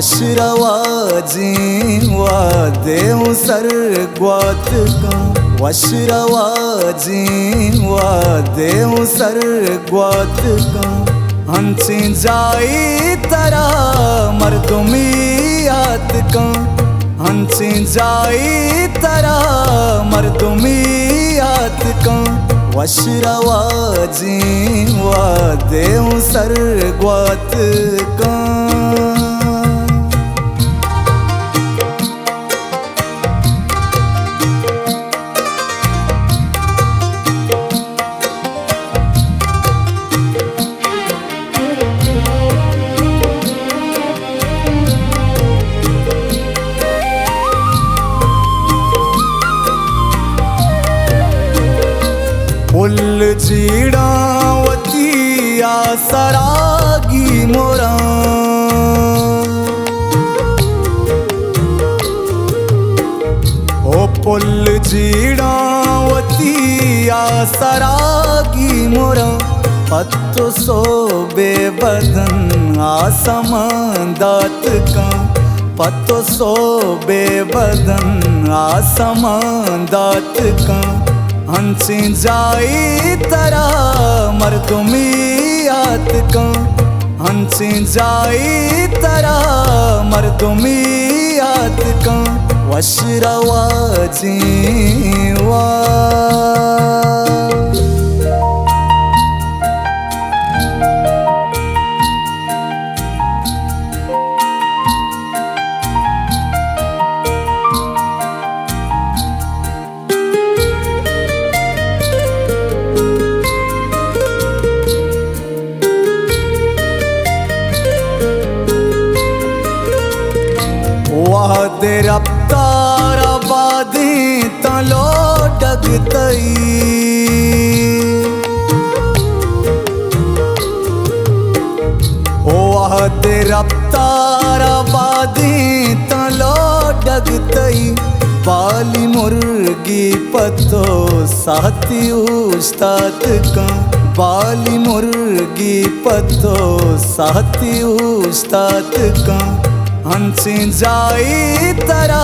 वशरवाजी देव सर्गवात का वशरवाजी देव सर्गवात का हंसी जाई तरा मर्दुमियात का हंसी जाई तरा मर्दुमियात का वशरवाजी देव सर्गवात का फुल जीड़ावती सरागी मोरा ओ फुल जीड़ावती सरागी मोरा पत्तो सो बेबदन आसमान दात का पत्तो सो बेबदन आसमान दात का हंसी जाई तरा मर्दुमियात का हंसी जाई तरा मर्दुमियात का वशरवाजी दे रफ्तार आबादी तलो डगतई ओ दे रफ्तार आबादी तलो डगतई बाली मुर्गी पत्तो साथी उस्ताद का बाली मुर्गी पत्तो साथी उस्ताद का हंसी जाई तरा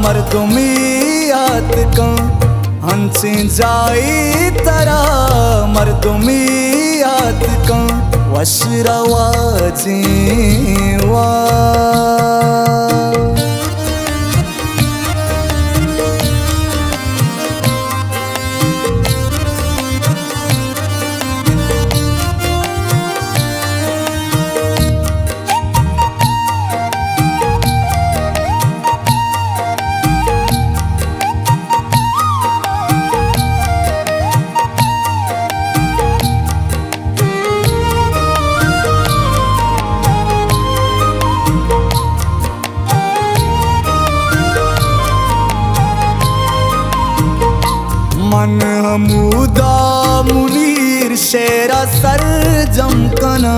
मर्दुमियात का हंसी जाई तरा मर्दुमियात का वशरवाजी मन हमुदा मुनीर शेरा सर जमकना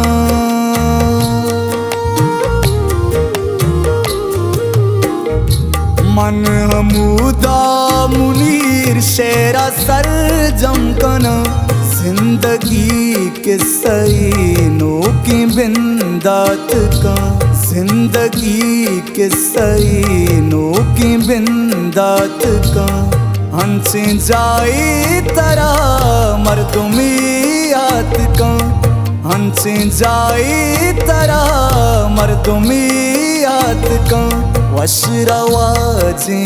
मन हमुदा मुनीर शेरा सर जमकना जिंदगी के सईनों की बिंदात का जिंदगी के सईनों की बिंदात का हंसी जाई तरा मर्दुमियात का हंसी जाई तरा मर्दुमियात का वशरवाजी